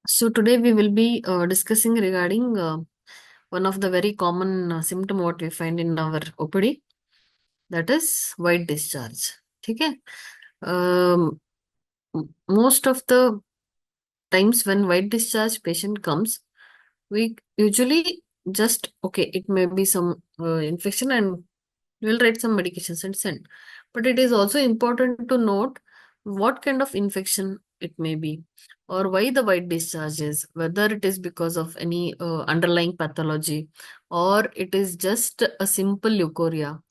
So today we will be discussing regarding one of the very common symptom what we find in our OPD, that is white discharge. Okay. Um, Most of the times when white discharge patient comes, we usually just okay, it may be some infection and we'll write some medications and send. But it is also important to note what kind of infection it may be or why the white discharge is, whether it is because of any underlying pathology or it is just a simple leukorrhea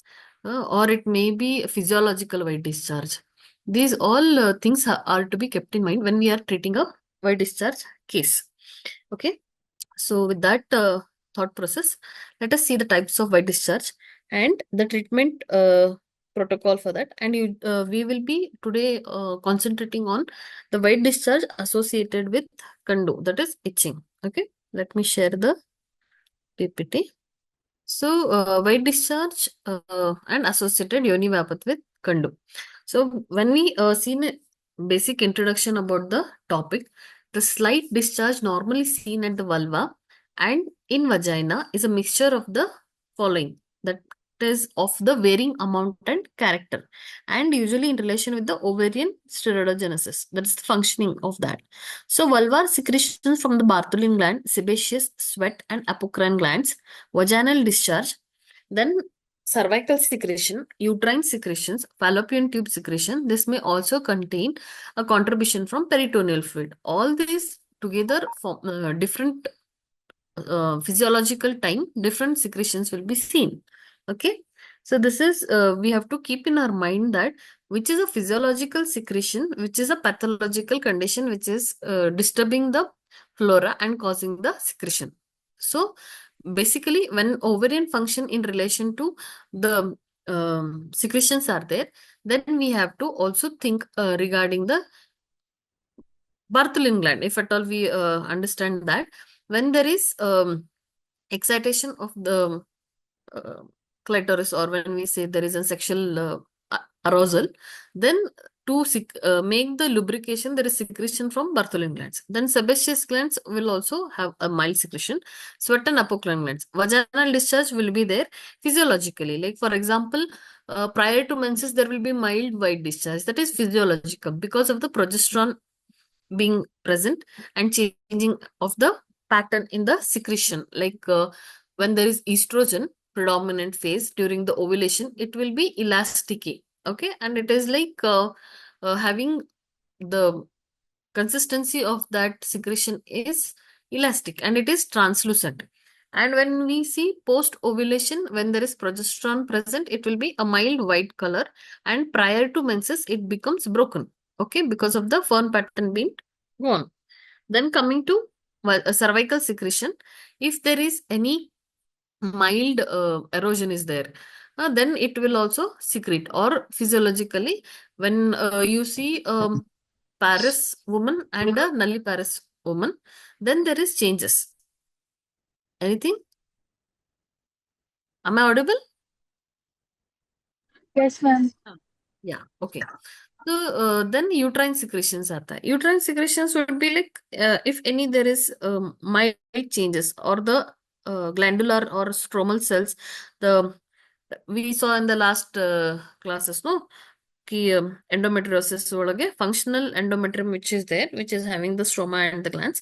or it may be a physiological white discharge. These all things are to be kept in mind when we are treating a white discharge case. Okay. So, with that thought process, let us see the types of white discharge and the treatment protocol for that. And we will be today concentrating on the white discharge associated with Kandu, that is itching. Okay, let me share the PPT. So, white discharge and associated yoni vapath with Kandu. So, when we see a basic introduction about the topic, the slight discharge normally seen at the vulva and in vagina is a mixture of the following. That is of the varying amount and character, and usually in relation with the ovarian steroidogenesis. That's the functioning of that. So, vulvar secretions from the Bartholin gland, sebaceous, sweat, and apocrine glands, vaginal discharge, then cervical secretion, uterine secretions, fallopian tube secretion. This may also contain a contribution from peritoneal fluid. All these together form different physiological time, different secretions will be seen. Okay. So this is, we have to keep in our mind that which is a physiological secretion, which is a pathological condition, which is disturbing the flora and causing the secretion. So basically, when ovarian function in relation to the secretions are there, then we have to also think regarding the Bartholin gland, if at all we understand that when there is excitation of the uh, clitoris, or when we say there is a sexual arousal, then to make the lubrication, there is secretion from Bartholin glands. Then sebaceous glands will also have a mild secretion. Sweat and apocrine glands. Vaginal discharge will be there physiologically. Like for example, prior to menses, there will be mild white discharge. That is physiological because of the progesterone being present and changing of the pattern in the secretion. Like when there is estrogen predominant phase during the ovulation, it will be elastic. Okay, and it is like having the consistency of that secretion is elastic and it is translucent. And when we see post ovulation, when there is progesterone present, it will be a mild white color, and prior to menses it becomes broken. Okay, because of the fern pattern being gone. Then coming to cervical secretion, if there is any mild erosion is there, then it will also secrete. Or physiologically, when you see Paris woman and a nulliparous woman, then there is changes. Anything? Am I audible? Yes, ma'am. Yeah, okay. So then uterine secretions are there. Uterine secretions would be like if any there is mild changes, or the glandular or stromal cells. The we saw in the last classes, no, ki endometriosis ಒಳಗೆ functional endometrium which is there, which is having the stroma and the glands,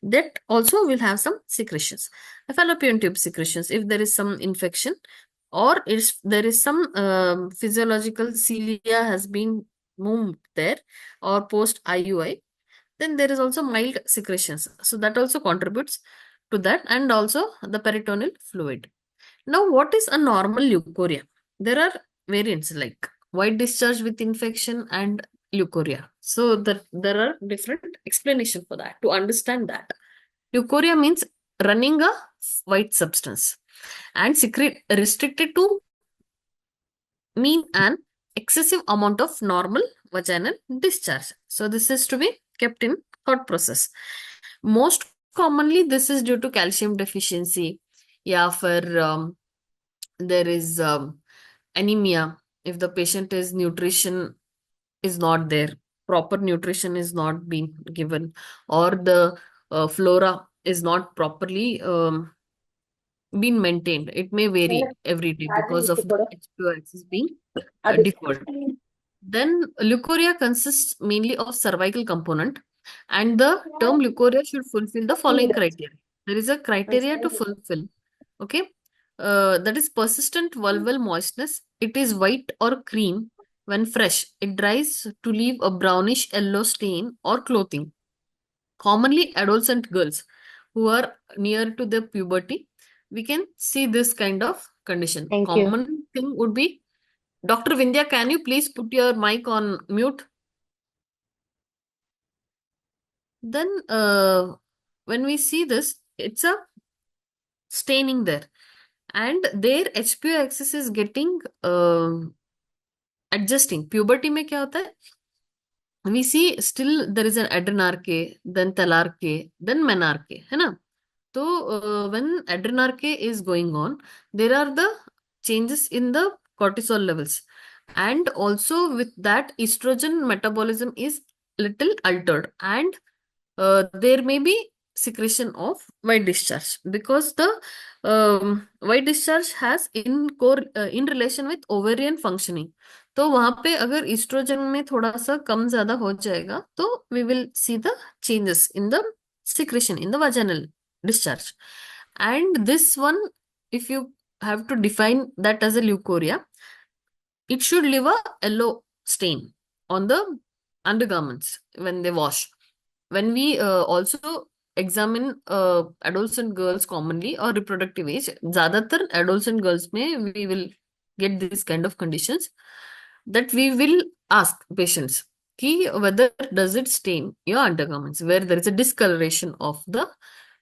that also will have some secretions. Fallopian tube secretions, if there is some infection or is there is some physiological cilia has been moved there, or post IUI, then there is also mild secretions. So that also contributes to that, and also the peritoneal fluid. Now, what is a normal leukorrhea? There are variants like white discharge with infection and leukorrhea. So there are different explanations for that. To understand that, leukorrhea means running a white substance and secret restricted to mean an excessive amount of normal vaginal discharge. So this is to be kept in thought process. Most commonly, this is due to calcium deficiency. Yeah, for there is anemia. If the patient is nutrition is not there, proper nutrition is not being given, or the flora is not properly been maintained. It may vary every day because of the H2 axis being deferred. Then leukorrhea consists mainly of cervical component, and the term leukorrhea should fulfill the following criteria. There is a criteria to fulfill. Okay. That is persistent vulval moistness. It is white or cream when fresh. It dries to leave a brownish yellow stain or clothing. Commonly, adolescent girls who are near to the puberty, we can see this kind of condition. Thank you. Common thing would be, Dr. Vindhya, can you please put your mic on mute? Then, when we see this, it's a staining there, and their HPO axis is getting adjusting. Puberty में क्या होता है? We see still there is an adrenarche, then telarche, then menarche, है ना? So, when adrenarche is going on, there are the changes in the cortisol levels, and also with that, estrogen metabolism is little altered, and there may be secretion of white discharge because the white discharge has in relation with ovarian functioning. तो वहां पे अगर oestrogen में थोड़ा सा कम ज्यादा हो जाएगा तो we will see the changes in the secretion in the vaginal discharge. And this one, if you have to define that as a leukorrhea, it should leave a yellow stain on the undergarments when they wash. When we also examine adolescent girls commonly or reproductive age, ज़्यादातर adolescent girls में we will get this kind of conditions, that we will ask patients कि whether does it stain your undergarments, where there is a discoloration of the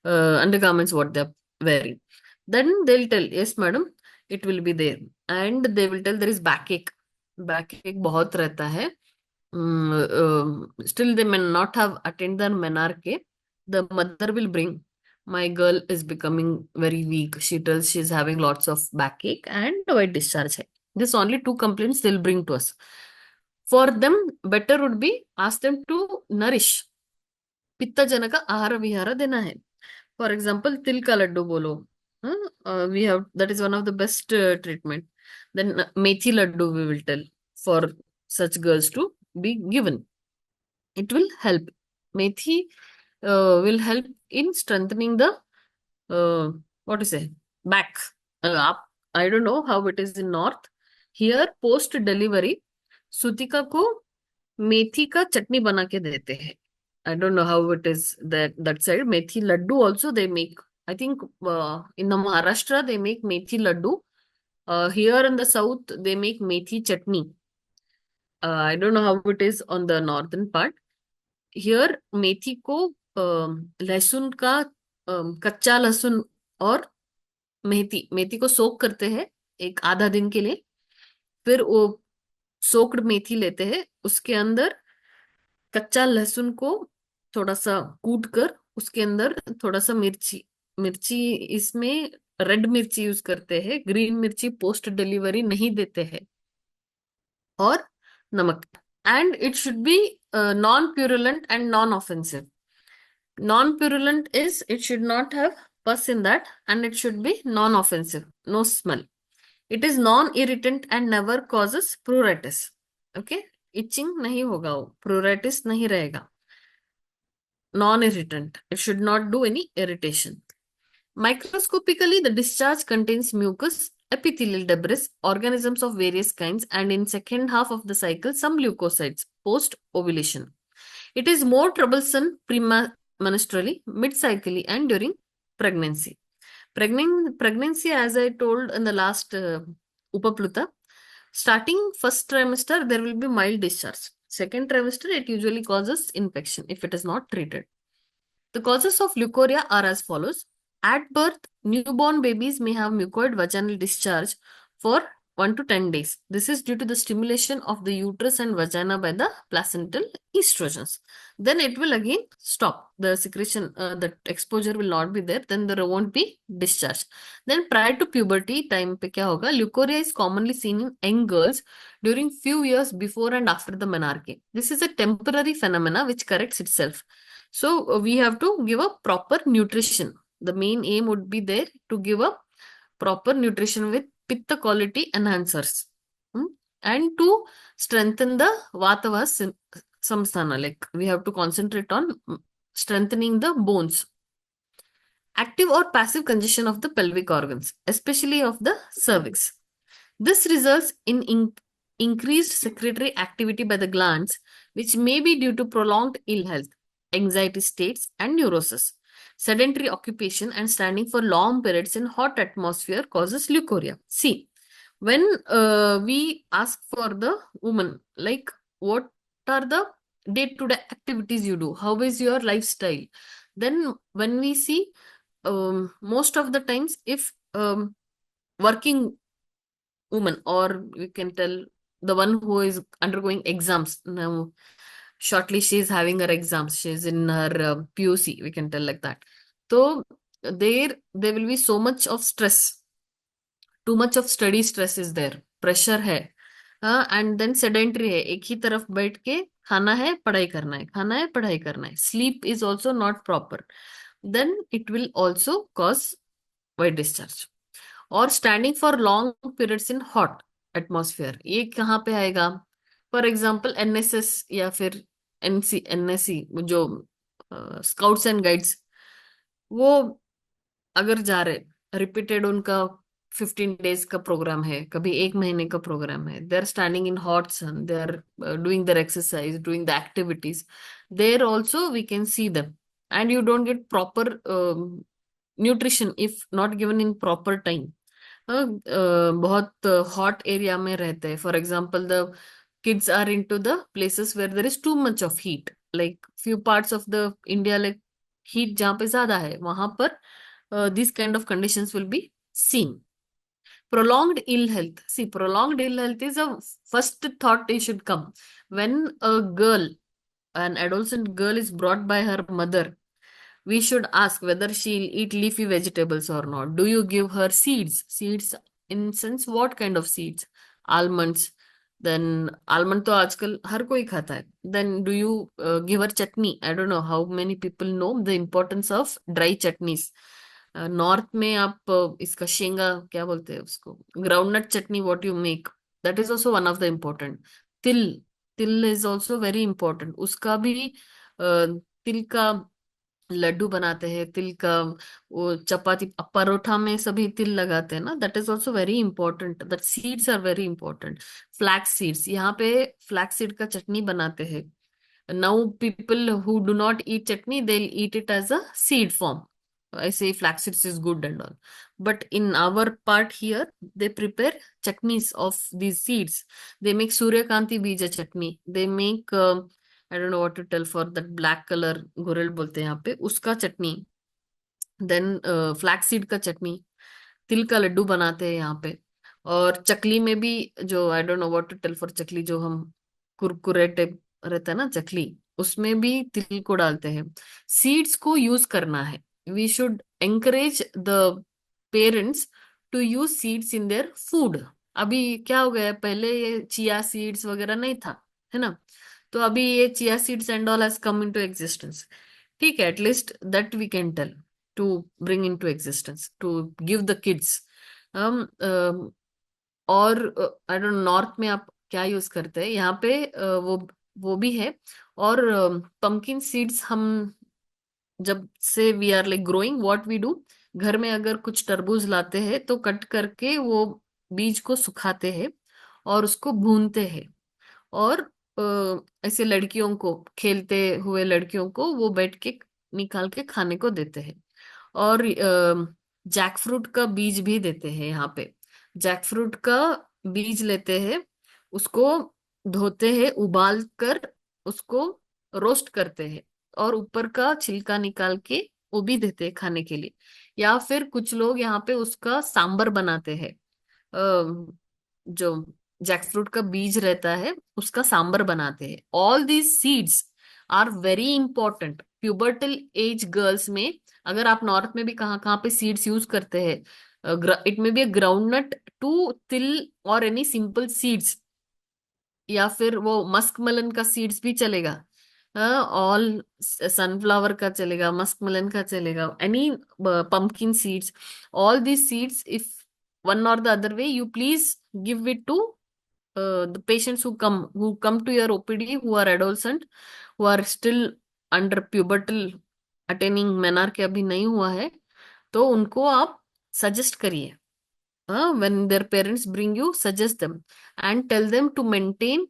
undergarments what they're wearing. Then they'll tell, yes madam, it will be there. And they will tell there is backache. Backache बहुत रहता है. Still they may not have attained their menarche. The mother will bring, my girl is becoming very weak. She tells she's having lots of backache and white discharge hai. This only two complaints they'll bring to us. For them, better would be ask them to nourish. पित्ता जनक आहार विहार देना है. For example, तिल का लड्डू बोलो. We have, that is one of the best treatment. Then methi laddu we will tell for such girls to be given. It will help. Methi will help in strengthening the what to say, back. Up. I don't know how it is in north. Here post delivery सुतिका को मेथी का चटनी बना के देते हैं. I don't know how it is that side. Methi laddu also they make. I think in the Maharashtra they make methi laddu. Here in the south they make methi chutney. I don't know how it is on the northern part. Here मेथी को लहसुन का कच्चा लहसुन और मेथी मेथी को सोक करते हैं एक आधा दिन के लिए. फिर वो सोक्ड मेथी लेते हैं, उसके अंदर कच्चा लहसुन को थोड़ा सा कूट कर उसके अंदर थोड़ा सा मिर्ची मिर्ची इसमें रेड मिर्ची यूज करते हैं, ग्रीन मिर्ची पोस्ट डिलीवरी नहीं देते हैं, और नमक. And it should be non purulent and non offensive. Non-purulent is it should not have pus in that, and it should be non-offensive, no smell. It is non-irritant and never causes pruritus. Okay, itching नहीं होगा वो, pruritus नहीं रहेगा. Non-irritant, it should not do any irritation. Microscopically, the discharge contains mucus, epithelial debris, organisms of various kinds, and in second half of the cycle, some leukocytes post ovulation. It is more troublesome premenstrually, mid-cycle, and during pregnancy. Pregnancy, as I told in the last Upapluta, starting first trimester, there will be mild discharge. Second trimester, it usually causes infection if it is not treated. The causes of leukorrhea are as follows. At birth, newborn babies may have mucoid vaginal discharge for 1 to 10 days. This is due to the stimulation of the uterus and vagina by the placental estrogens. Then it will again stop. The secretion, the exposure will not be there. Then there won't be discharge. Then prior to puberty time पे क्या होगा? Leukorrhea is commonly seen in young girls during few years before and after the menarche. This is a temporary phenomena which corrects itself. So we have to give a proper nutrition. The main aim would be there to give a proper nutrition with pitta quality enhancers. Hmm? And to strengthen the vatava samsthana, like we have to concentrate on strengthening the bones. Active or passive congestion of the pelvic organs, especially of the cervix. This results in increased secretory activity by the glands, which may be due to prolonged ill health, anxiety states, and neurosis. Sedentary occupation and standing for long periods in hot atmosphere causes leukorrhea. See, when we ask for the woman, like what are the day-to-day activities you do, how is your lifestyle, then when we see most of the times if working woman, or we can tell the one who is undergoing exams now, shortly she is having her exams, she is in her PUC, we can tell like that. So there will be so much of stress, too much of study stress is there, pressure है, and then sedentary है, एक ही तरफ बैठ के खाना है पढ़ाई करना है, खाना है पढ़ाई करना है, sleep is also not proper, then it will also cause white discharge. और standing for long periods in hot atmosphere, ये कहाँ पे आएगा? फॉर एग्जाम्पल एनएसएस या फिर एनएससी, जो स्काउट्स एंड गाइड्स, वो अगर जा रहे रिपीटेड, उनका 15 days का प्रोग्राम है, कभी एक महीने का प्रोग्राम है, they are standing in hot sun, they are doing their exercise, doing the activities, there also we can see them, and you don't get proper nutrition if not given in proper time. बहुत hot area में रहते हैं, for example the kids are in to the places where there is too much of heat, like few parts of the India, like heat जहाँ पे ज्यादा है वहां पर this kind of conditions will be seen. Prolonged ill health, see, prolonged ill health is a first thought it should come when a girl, an adolescent girl, is brought by her mother. We should ask whether she'll eat leafy vegetables or not. Do you give her seeds? Seeds in sense what kind of seeds? Almonds. Then almond तो आजकल हर कोई खाता है. Then do you give her chutney? I don't know how many people know the importance of dry chutneys. North में आप इसका शेंगा क्या बोलते हैं उसको, groundnut chutney, what you make, that is also one of the important. तिल, तिल इज ऑल्सो वेरी इंपॉर्टेंट, उसका भी तिल का लड्डू बनाते हैं, तिल का वो चपाती परोठा में सभी तिल लगाते हैं ना, that is also very important, that seeds are very important. Flax seeds, यहाँ पे फ्लैक्स सीड का चटनी बनाते हैं. Now people who do not eat chutney, they'll eat it as a seed form. I say flaxseeds is good and all. But in our part here, they prepare chutneys of these seeds. They make Suryakanti bija chutney. They make, I don't know what to tell for that black color, gurel bolte हैं यहाँ पे, उसका चटनी. Then flaxseed का चटनी, तिल का लड्डू बनाते हैं यहाँ पे. और चकली में भी, जो I don't know what to tell for chakli, जो हम कुरकुरे टाइप रहता है ना चकली, उसमें भी तिल को डालते हैं. सीड्स को यूज करना है. We should encourage the parents to use seeds in their food. अभी क्या हो गया है, पहले ये चिया सीड्स वगैरह नहीं था, है ना, तो अभी ये chia seeds and all has come into existence. ठीक है, at least that we can tell to bring into existence to give the kids. और आई डोंट, नॉर्थ में आप क्या यूज करते हैं, यहाँ पे वो भी है. और पंकिन सीड्स हम जब से we are like growing, what we do, घर में अगर कुछ तरबूज लाते हैं तो कट करके वो बीज को सुखाते हैं और उसको भूनते हैं, और ऐसे लड़कियों को, खेलते हुए लड़कियों को वो बैठ के निकाल के खाने को देते हैं. और जैक फ्रूट का बीज भी देते हैं यहाँ पे. जैक फ्रूट का बीज लेते हैं, उसको धोते हैं, उबाल कर उसको रोस्ट करते हैं, और ऊपर का छिलका निकाल के वो भी देते हैं खाने के लिए. या फिर कुछ लोग यहाँ पे उसका सांबर बनाते हैं. जो जैक फ्रूट का बीज रहता है उसका सांबर बनाते हैं. All these seeds are very important pubertal age girls में. अगर आप नॉर्थ में भी कहाँ कहाँ पे सीड्स यूज करते हैं, it may be a groundnut to til और एनी सिंपल सीड्स, या फिर वो मस्क मलन का सीड्स भी चलेगा. ऑल सनफ्लावर का चलेगा, मस्क मिलन का चलेगा, any pumpkin seeds, all these seeds, if one or the other way, you please give it to the patients who come to your OPD, who are adolescent, who are still under pubertal attaining menarche अभी नहीं हुआ है, तो उनको आप suggest करिए. When their parents bring you, suggest them and tell them to maintain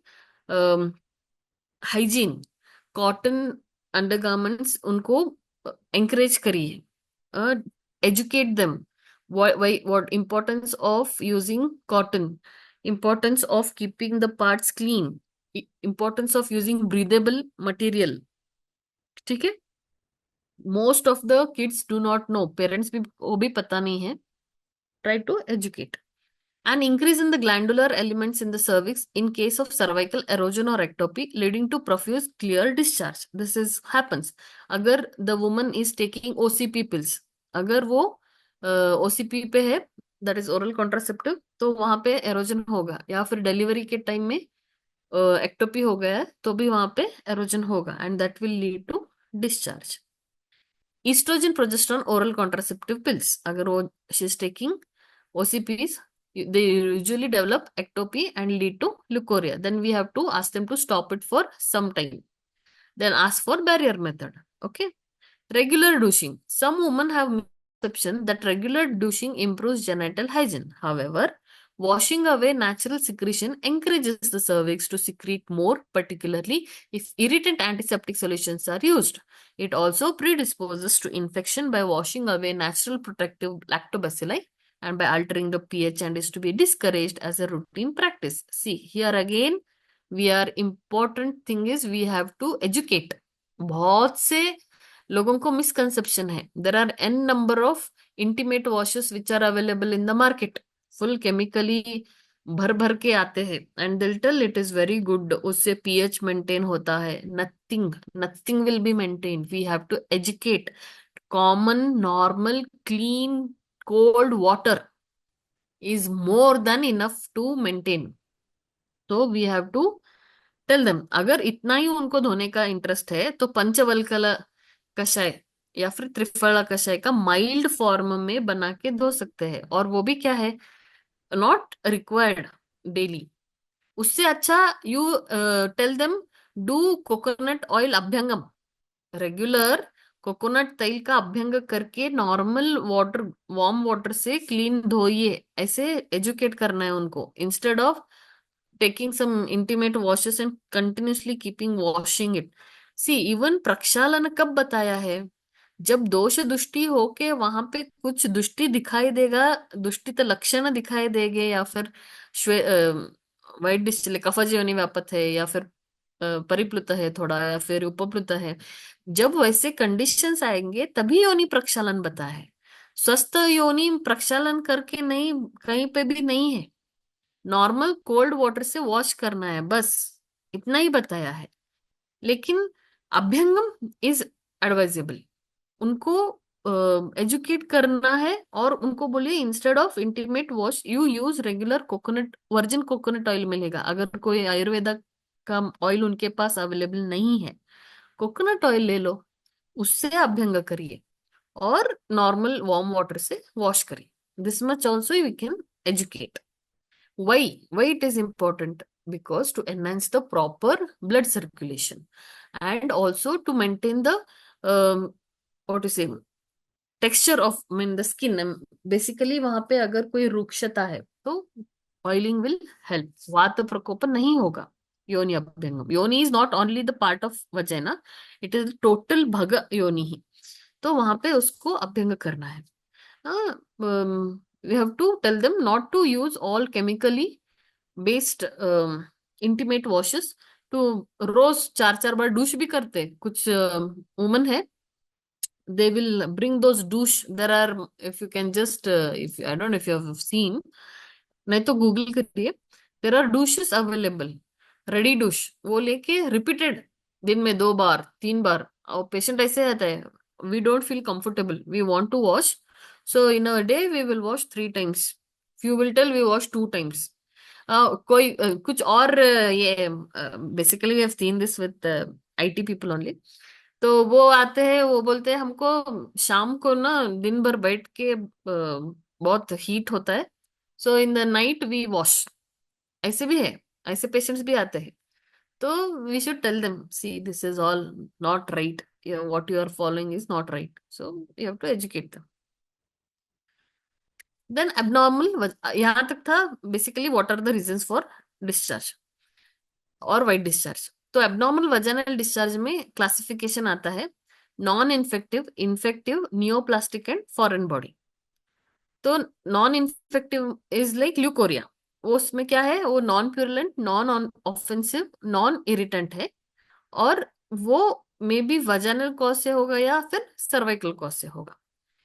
hygiene. Cotton undergarments उनको encourage करिए. Educate them what importance of using cotton, importance of keeping the parts clean, importance of using breathable material. ठीक है. Most of the kids do not know, parents भी वो भी पता नहीं है. Try to educate. An increase in the glandular elements in the cervix in case of cervical erosion or ectopy leading to profuse clear discharge. This is happens. अगर the woman is taking OCP pills, अगर वो OCP पे है, that is oral contraceptive, तो वहां पे erosion होगा, या फिर डिलीवरी के टाइम में एक्टोपी हो गया है तो भी वहां पे erosion होगा, and that will lead to discharge. Estrogen, progesterone, oral contraceptive pills, अगर वो she is taking OCPs, they usually develop ectopy and lead to leukorrhea. Then we have to ask them to stop it for some time. Then ask for barrier method. Okay. Regular douching. Some women have misconception that regular douching improves genital hygiene. However, washing away natural secretion encourages the cervix to secrete more, particularly if irritant antiseptic solutions are used. It also predisposes to infection by washing away natural protective lactobacilli and by altering the pH, and is to be discouraged as a routine practice. See, here again, we are important thing is we have to educate. बहुत से लोगों को misconception है. There are an number of intimate washes which are available in the market, full chemically भर भर के आते हैं, and they'll tell it is very good, उससे पीएच मेंटेन होता है. Nothing, nothing will be maintain. We have to educate. Common normal clean cold water is more than enough to maintain. तो we have to tell them. अगर इतना ही उनको धोने का interest है तो पंचवल्कल कषाय या फिर त्रिफला कषाय का माइल्ड फॉर्म में बना के धो सकते हैं, और वो भी क्या है, नॉट रिक्वायर्ड डेली. उससे अच्छा you tell them do coconut oil abhyangam. Regular coconut तेल का अभ्यंग करके नॉर्मल वाटर, वार्म वाटर से क्लीन धोइए. ऐसे एजुकेट करना है उनको, instead of taking some intimate washes and continuously keeping washing it. See, even प्रक्षालन कब बताया है, जब दोष दुष्टि होके वहां पे कुछ दुष्टि दिखाई देगा, दुष्टित लक्षण दिखाई देंगे, या फिर वाइट डिस्टिल कफज योनि व्यापत है, या फिर परिप्लुत है थोड़ा, या फिर उपप्लुत है. जब वैसे कंडीशंस आएंगे तभी योनि प्रक्षालन बता है. स्वस्थ योनि प्रक्षालन करके नहीं, कहीं पे भी नहीं है. नॉर्मल कोल्ड वाटर से वॉश करना है, बस इतना ही बताया है. लेकिन अभ्यंगम इज एडवाइजेबल. उनको एजुकेट करना है, और उनको बोलिए instead of intimate wash you use regular coconut, virgin coconut oil मिलेगा. अगर कोई आयुर्वेदा का ऑयल उनके पास अवेलेबल नहीं है, कोकोनट ऑयल ले लो, उससे अभ्यंग करिए और नॉर्मल वार्म वाटर से वॉश करिए. This much also we can educate. Why it is important? Because to enhance the proper blood circulation and also to maintain the what to say, texture of mean the skin. Basically वहां पे अगर कोई रुक्षता है तो oiling will help. वात प्रकोप नहीं होगा. योनि अभ्यंगम, yoni is not only the part of vagina, it is total भग योनि ही. तो वहां पे उसको अभ्यंग करना है. We have to tell them not to use all chemically based intimate washes. तो रोज 4-4 बार douche भी करते कुछ वुमन है. They will bring those douche. There are, if you can just if I don't know if you have seen, नहीं तो Google करिए. There are douches available, ready douche. वो लेके रिपीटेड दिन में 2 बार 3 बार, और पेशेंट ऐसे आता है, we don't feel comfortable, we want to wash, so in a day we will wash 3 times. Few will tell we wash 2 times. कोई कुछ और ये basically we have seen this with IT people only. तो वो आते हैं, वो बोलते हैं हमको शाम को ना दिन भर बैठ के बहुत हीट होता है, so in the night we wash. ऐसे भी है, ऐसे पेशेंट्स भी आते हैं। तो we should tell them, see this is all not right, what you are following is not right, so you have to educate them. Then abnormal, यहाँ तक था basically what are the reasons for discharge और white discharge. तो abnormal vaginal discharge में classification आता है non infective, infective, neoplastic and foreign body. तो non infective is like leucorrhoea. वो उसमें क्या है, वो non purulent, non offensive, non irritant है, और वो मे बी वजाइनल कॉज से होगा या फिर सर्वाइकल कॉज से होगा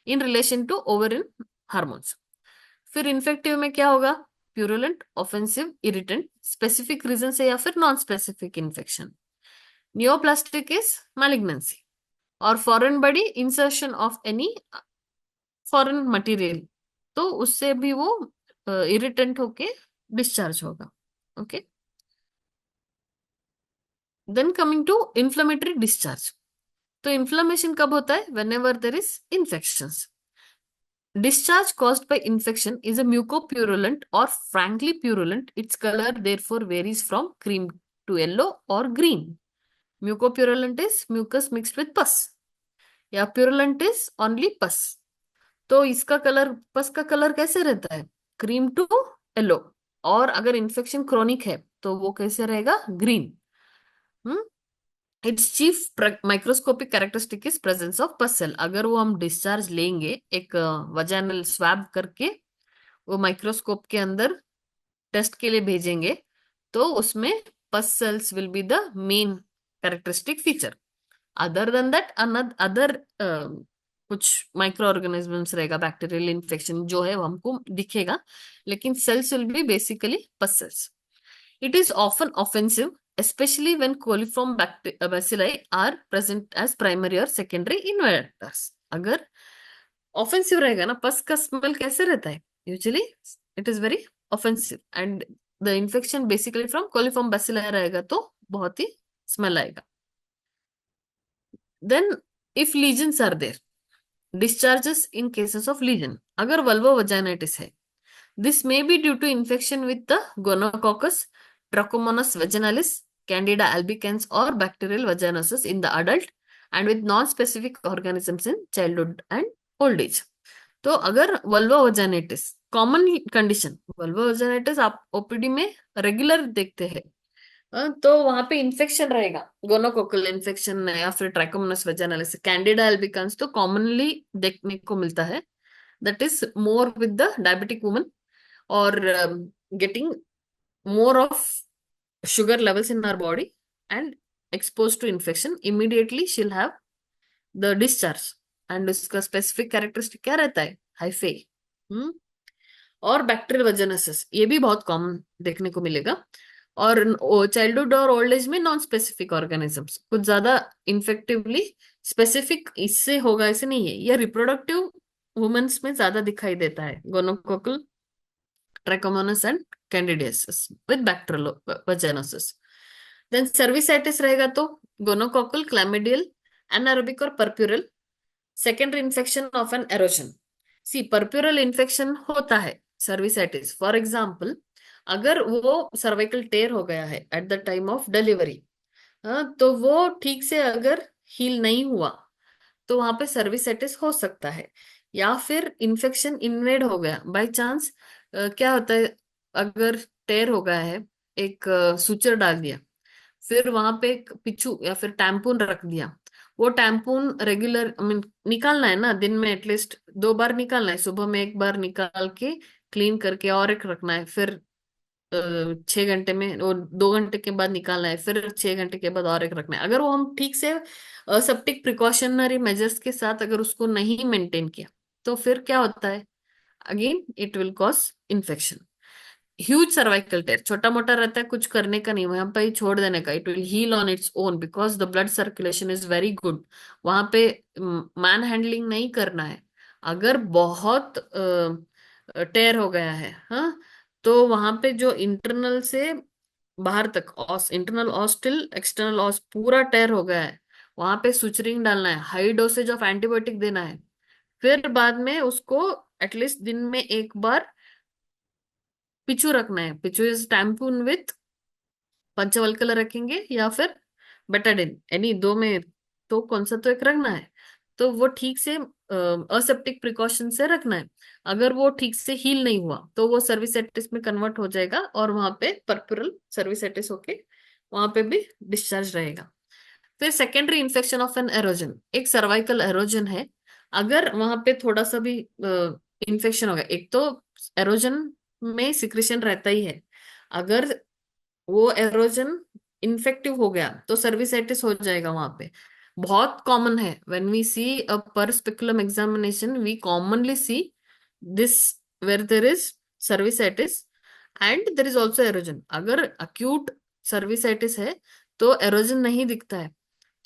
in relation to ovarian hormones. फिर इन्फेक्टिव में क्या होगा, purulent, offensive, irritant, specific reason से या फिर non specific infection. Neoplastic is malignancy. और foreign body insertion of any foreign material, तो उससे भी वो इरिटेंट होके डिस्चार्ज होगा। Okay, then coming to inflammatory discharge. तो इन्फ्लेमेशन कब होता है, whenever there is infection. Discharge caused by infection is a mucopurulent or frankly purulent. Its color therefore varies from cream to yellow or green. Mucopurulent is mucus mixed with pus, या purulent is only pus. तो इसका colour, पस का colour कैसे रहता है, cream to yellow. और अगर इन्फेक्शन क्रोनिक है तो वो कैसे रहेगा, green. Its chief microscopic characteristic is presence of pus cell. अगर वो हम डिस्चार्ज लेंगे एक वजाइनल स्वैब करके, वो माइक्रोस्कोप के अंदर टेस्ट के लिए भेजेंगे, तो उसमें pus cells will be the main characteristic feature. Other than that other कुछ माइक्रो ऑर्गेनिजम्स रहेगा, बैक्टीरियल इन्फेक्शन जो है वो हमको दिखेगा, लेकिन cells will be basically pus cells. It is often offensive, especially when coliform bacilli are present as primary or secondary inverters. अगर offensive रहेगा ना, पस का स्मेल कैसे रहता है, usually it is very offensive, and the infection basically from coliform bacilli रहेगा तो बहुत ही स्मेल आएगा। Then if lesions are there, discharges in cases of lesion. अगर वल्वो वजाइनाइटिस है, this may be due to infection with the gonococcus, Trichomonas vaginalis, Candida albicans, or bacterial vaginosis in the adult, and with non-specific organisms in childhood and old age. तो अगर vulva वजाइनाइटिस common condition, vulva वजाइनाइटिस आप OPD में regular देखते हैं, तो वहां पे infection रहेगा, गोनोकोकल इन्फेक्शन या फिर ट्राइकोमोनास वेजाइनालिस, कैंडिडा एल्बिकन्स तो कॉमनली देखने को मिलता है। That is more with the diabetic woman, or getting more of sugar levels in our body and exposed to infection, immediately she'll have the discharge। and उसका specific characteristic क्या रहता है, hyphae. और बैक्टीरियल वजनसिस ये भी बहुत कॉमन देखने को मिलेगा। और चाइल्डहुड और ओल्ड एज में नॉन स्पेसिफिक ऑर्गेनिजम्स कुछ ज्यादा इन्फेक्टिवली, स्पेसिफिक इससे होगा ऐसे नहीं है, ये रिप्रोडक्टिव वुमेन्स में ज्यादा दिखाई देता है, gonococcal, trichomonas and candidiasis with bacterial vaginosis. Then cervicitis रहेगा तो गोनोकोकल, क्लैमिडियल, एनारोबिक और puerperal, secondary infection of an erosion. See puerperal infection होता है सर्विसाइटिस, फॉर एग्जाम्पल अगर वो सर्वाइकल टेयर हो गया है at the time of delivery, तो वो ठीक से अगर हील नहीं हुआ तो वहां पे सर्विसाइटिस हो सकता है। या फिर इन्फेक्शन इन्वेड हो गया बाय चांस, क्या होता है, अगर टेयर हो गया है, एक सुचर डाल दिया, फिर वहां पे एक पिच्चू या फिर टैम्पून रख दिया, वो टैम्पून रेगुलर आई मीन निकालना है ना, दिन में एटलीस्ट 2 बार निकालना है, सुबह में एक बार निकाल के क्लीन करके और एक रखना है, फिर 6 घंटे में वो 2 घंटे के बाद निकालना है, फिर 6 घंटे के बाद और एक रखना है। अगर वो हम ठीक से सेप्टिक प्रिकॉशनरी मेजर्स के साथ अगर उसको नहीं मेंटेन किया, तो फिर क्या होता है, again it will cause infection. Huge cervical tear छोटा मोटा रहता है, कुछ करने का नहीं, वहां पे ही छोड़ देने का, it will heal on its own because the blood circulation is very good. वहां पे मैन हैंडलिंग नहीं करना है। अगर बहुत टेयर हो गया है, हाँ, तो वहां पे जो इंटरनल से बाहर तक ऑस, इंटरनल ऑस टिल एक्सटर्नल ऑस पूरा टेयर हो गया है, वहां पे सुचरिंग डालना है, हाई डोसेज ऑफ एंटीबायोटिक देना है, फिर बाद में उसको एटलीस्ट दिन में एक बार पिचू रखना है। पिचू इज टैम्पून विथ पंचवल्कल रखेंगे या फिर बेटाडिन, यानी दो में तो कौन सा तो एक रखना है। तो वो ठीक से असेप्टिक प्रिकॉशन से रखना है। अगर वो ठीक से हील नहीं हुआ तो वो सर्विसेटिस में कन्वर्ट हो जाएगा और वहां पे पर्पुरल सर्विसेटिस होके वहां पे भी डिस्चार्ज रहेगा। फिर secondary infection of an erosion, एक सर्वाइकल एरोजन है, अगर वहां पे थोड़ा सा भी इन्फेक्शन हो गया, एक तो एरोजन में सिक्रेशन रहता ही है, अगर वो एरोजन इन्फेक्टिव हो गया तो सर्विसाइटिस हो जाएगा वहां पे। बहुत कॉमन है, when we see a per speculum examination we commonly see this, where there is cervicitis and there is also erosion. अगर अक्यूट सर्विसाइटिस है तो एरोजन नहीं दिखता है,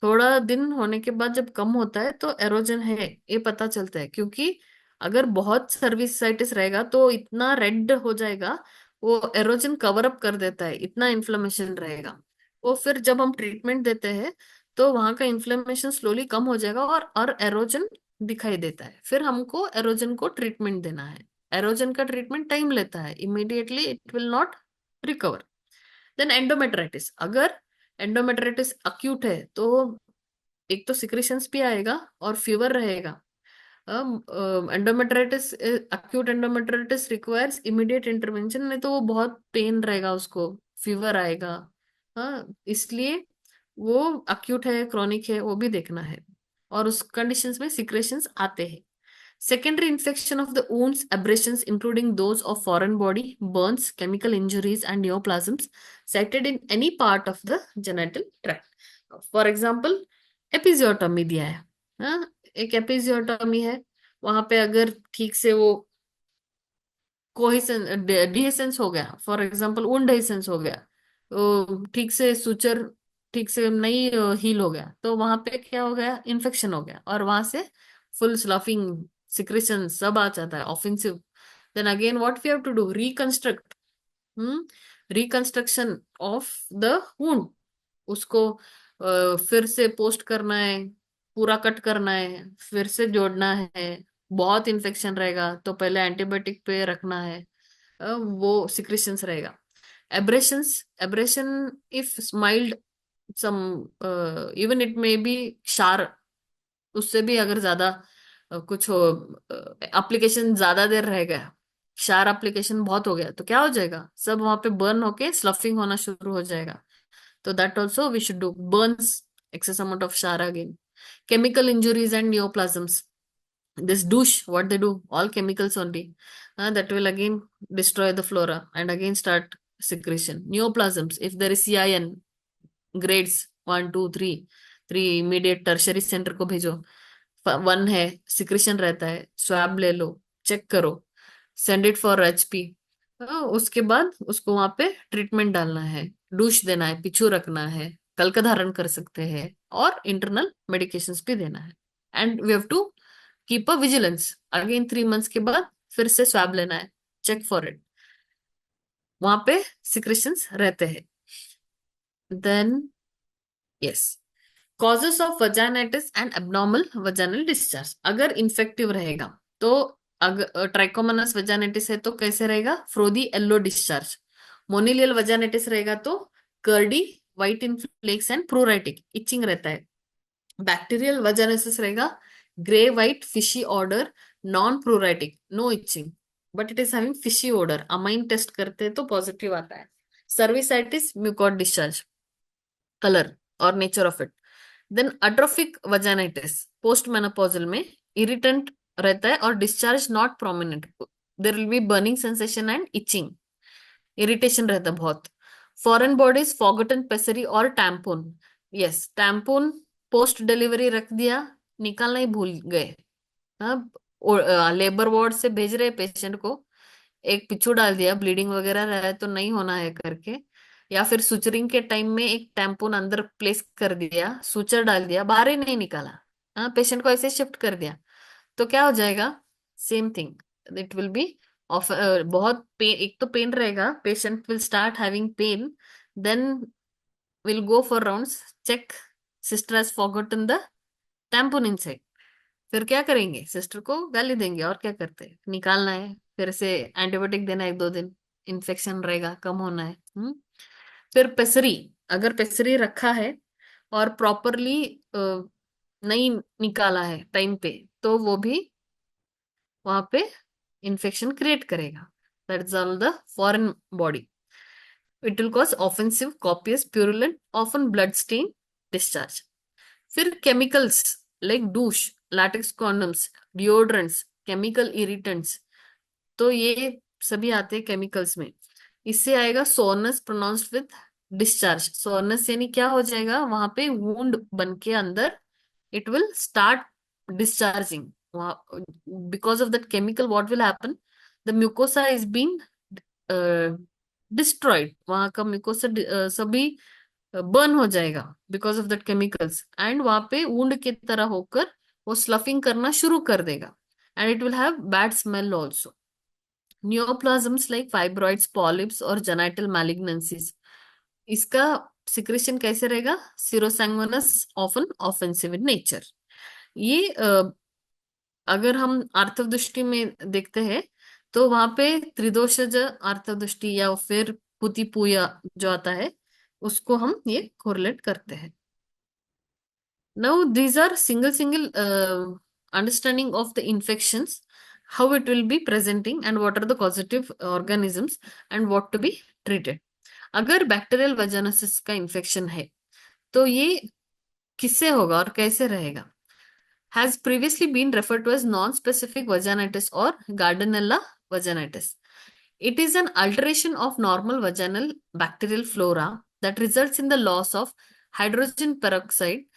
थोड़ा दिन होने के बाद जब कम होता है तो एरोजन है ये पता चलता है, क्योंकि अगर बहुत सर्विसाइटिस रहेगा तो इतना रेड हो जाएगा, वो एरोजन कवर अप कर देता है, इतना इन्फ्लेमेशन रहेगा। वो फिर जब हम ट्रीटमेंट देते हैं तो वहां का इन्फ्लेमेशन स्लोली कम हो जाएगा और एरोजन दिखाई देता है, फिर हमको एरोजन को ट्रीटमेंट देना है। एरोजन का ट्रीटमेंट टाइम लेता है, immediately it will not recover. Then endometritis, अगर एंडोमेट्राइटिस अक्यूट है तो एक तो सिक्रेशंस भी आएगा और फीवर रहेगा। Endometritis, acute endometritis requires immediate intervention, नहीं तो वो बहुत पेन रहेगा उसको, फीवर आएगा। हाँ, इसलिए वो अक्यूट है क्रॉनिक है वो भी देखना है, और उस कंडीशंस में सिक्रेशंस आते हैं। Secondary infection of the wounds, abrasions, including those of foreign body, burns, chemical injuries, and neoplasms cited in any part of the genital tract. For example, episiotomy दिया है, हाँ, एक एपिजियोटॉमी है, वहां पे अगर ठीक से वो कोहिसन डिहेसेंस हो गया, फॉर एग्जांपल वुंड डिहेसेंस हो गया, तो ठीक से सुचर ठीक से नहीं हील हो गया, तो वहां पे क्या हो गया, इन्फेक्शन हो गया और वहां से फुल स्लफिंग सिक्रेशन सब आ जाता है, offensive. Then again what we have to do, reconstruct, reconstruction of the wound, उसको फिर से पोस्ट करना है, पूरा कट करना है, फिर से जोड़ना है। बहुत इन्फेक्शन रहेगा तो पहले एंटीबायोटिक पे रखना है, वो सिक्रेशंस रहेगा। Abrasions, abrasion if mild some, even it may be शार, उससे भी अगर ज्यादा कुछ हो, एप्लीकेशन ज्यादा देर रह गया, शार एप्लीकेशन बहुत हो गया तो क्या हो जाएगा, सब वहां पे बर्न होके स्लफिंग होना शुरू हो जाएगा। तो that also we should do, burns, excess amount of Shara again. Chemical injuries and neoplasms. This douche, what they do, all chemicals only. That will again destroy the flora and again start secretion. Neoplasms, if there is CIN, grades 1 2 3, immediate tertiary center को भेजो। 1 है, secretion रहता है, swab ले लो, check करो, send it for HP। उसके बाद उसको वहां पे ट्रीटमेंट डालना है, डूश देना है, पिछू रखना है, कल का धारण कर सकते हैं, और इंटरनल मेडिकेशंस भी देना है। And we have to keep a vigilance, again 3 months के बाद फिर से स्वैब लेना है, चेक फॉर इट, वहां पे सिक्रेशंस रहते हैं। Then yes, causes of vaginitis and abnormal vaginal discharge, अगर इन्फेक्टिव रहेगा तो, अगर ट्राइकोमोनास वजाइनाइटिस है तो कैसे रहेगा, फ्रोदी येलो डिस्चार्ज। मोनिलियल वजाइनाइटिस रहेगा तो curdy, white in flakes and pruritic, itching रहता है। बैक्टीरियल वजाइनाइटिस रहेगा grey white fishy odour, non pruritic, no itching, but it is having fishy odour, amine test करते हैं तो पॉजिटिव आता है। सर्विसाइटिस म्यूकॉट डिस्चार्ज, कलर और nature of it. Then atrophic vaginitis, post menopausal में irritant रहता है और discharge not prominent, there will be burning sensation and itching, irritation रहता है बहुत। फॉरेन बॉडीज, फॉरगॉटन पेसरी और tampon, yes tampon post delivery रख दिया, निकालना ही भूल गए, अब लेबर वार्ड से भेज रहे पेशेंट को, एक पिच्चू डाल दिया, ब्लीडिंग वगैरह रहा है तो नहीं होना है करके, या फिर सुचरिंग के टाइम में एक टैम्पून अंदर प्लेस कर दिया, सुचर डाल दिया, बाहर ही नहीं निकाला, हाँ पेशेंट को ऐसे शिफ्ट कर दिया, तो क्या हो जाएगा, same thing, it will be of बहुत पेन, एक तो पेन रहेगा, patient will start having pain, Then we'll go for rounds, check sister has forgotten the tampon inside. फिर क्या करेंगे, सिस्टर को गाली देंगे और क्या करते हैं, निकालना है, फिर से एंटीबायोटिक देना है 1-2 दिन, इन्फेक्शन रहेगा, कम होना है। फिर पेसरी, अगर पेसरी रखा है और प्रॉपरली नहीं निकाला है टाइम पे, तो वो भी वहां पे इन्फेक्शन क्रिएट करेगा। That's all the foreign body. It will cause offensive, copious, purulent, often blood stain discharge. फिर chemicals like douche, latex condoms, deodorants, chemical irritants, तो ये सभी आते हैं केमिकल्स में। इससे आएगा soreness pronounced with discharge. Soreness यानी क्या हो जाएगा, वहां पे वुंड बन के अंदर it will start discharging. Because of that chemical what will happen, the mucosa is been destroyed, वहां का म्यूकोसा सभी बर्न हो जाएगा because of that chemicals, and वहां पे वुंड की तरह होकर वो स्लफिंग करना शुरू कर देगा, and it will have bad smell also. Neoplasms like fibroids, polyps और जेनाइटल मैलिग्नेंसीज, इसका सिक्रेशन कैसे रहेगा, serosanguineous, often offensive in nature. ये अगर हम आर्तवदृष्टि में देखते हैं तो वहां पे त्रिदोषज आर्तवदृष्टि या फिर पुतिपुया जो आता है, उसको हम ये कोरिलेट करते हैं। Now these are single understanding of the infections, how it will be presenting and what are the causative organisms and what to be treated. अगर बैक्टीरियल वजाइनोसिस का इन्फेक्शन है तो ये किससे होगा और कैसे रहेगा? Has previously been referred to as non-specific vaginitis or Gardnerella vaginitis. It is an alteration of normal vaginal bacterial flora that results in the loss of hydrogen peroxide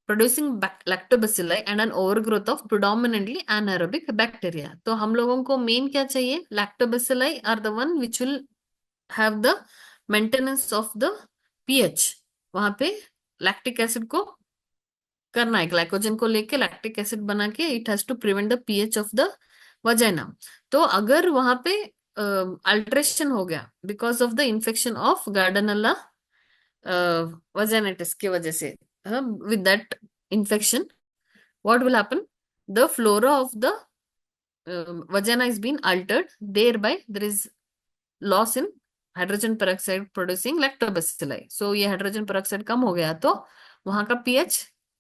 producing lactobacilli and an overgrowth of predominantly anaerobic bacteria. तो हम लोगों को main क्या चाहिए, lactobacilli are the one which will have the maintenance of the pH. वहां पे lactic acid को करना है, ग्लाइकोजन को लेके लैक्टिक एसिड बना के it has to prevent the pH of the vagina. तो अगर वहां पे अल्ट्रेशन हो गया because of the infection of Gardnerella vaginitis की वजह से, with that infection, what will happen? The flora of the vagina is being altered. Thereby, there is loss in hydrogen peroxide producing lactobacilli. So ये hydrogen peroxide कम हो गया तो वहां का pH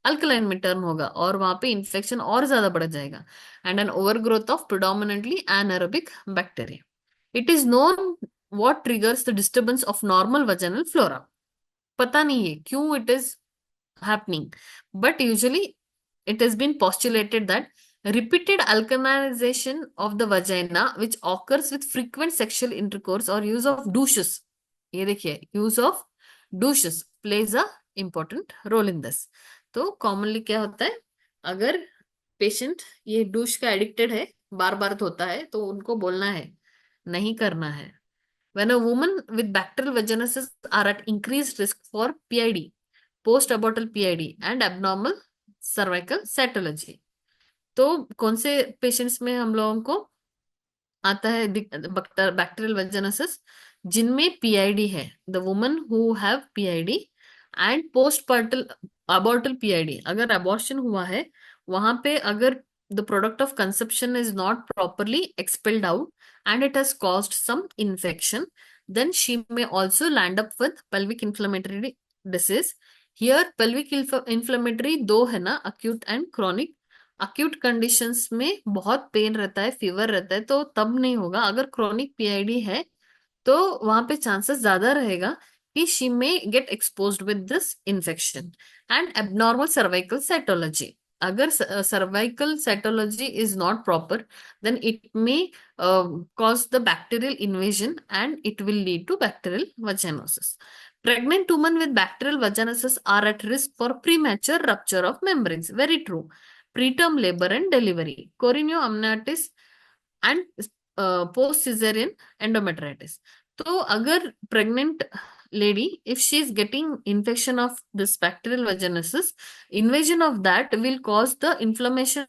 alkaline में टर्न होगा और वहां पे इन्फेक्शन और ज्यादा बढ़ जाएगा, and an overgrowth of predominantly anaerobic bacteria. It is known what triggers the disturbance of normal vaginal flora. पता नहीं है क्यों it is happening, but usually it has been postulated that repeated alkalization of the vagina which occurs with frequent sexual intercourse or use of douches, ये देखिए use of douches plays a important role in this। तो commonly क्या होता है, अगर patient ये douche का addicted है, बार बार धोता है, तो उनको बोलना है नहीं करना है। When a woman with bacterial vaginosis are at increased risk for PID, post abortal PID and abnormal cervical cytology. तो कौन से पेशेंट्स में हम लोगों को आता है बैक्टीरियल वजाइनोसिस, जिनमें पीआईडी है, the women who have PID and post partal abortal PID. अगर अबॉर्शन हुआ है वहां पे, अगर the product of conception is not properly expelled out and it has caused some infection, then she may also land up with pelvic inflammatory disease. Here pelvic inflammatory दो है ना, acute and chronic। acute conditions में बहुत pen रहता है, fever रहता है, तो तब नहीं होगा। अगर क्रोनिक पीआईडी है तो वहां पे चांसेस ज्यादा रहेगा कि she may get exposed with this infection। and abnormal cervical cytology, अगर cervical cytology is not proper, then it may cause the bacterial invasion and it will lead to bacterial vaginosis. Pregnant women with bacterial vaginosis are at risk for premature rupture of membranes. Very true. Preterm labor and delivery, chorioamnitis and post cesarean endometritis. तो अगर pregnant lady, if she is getting infection of this bacterial vaginosis, invasion of that will cause the inflammation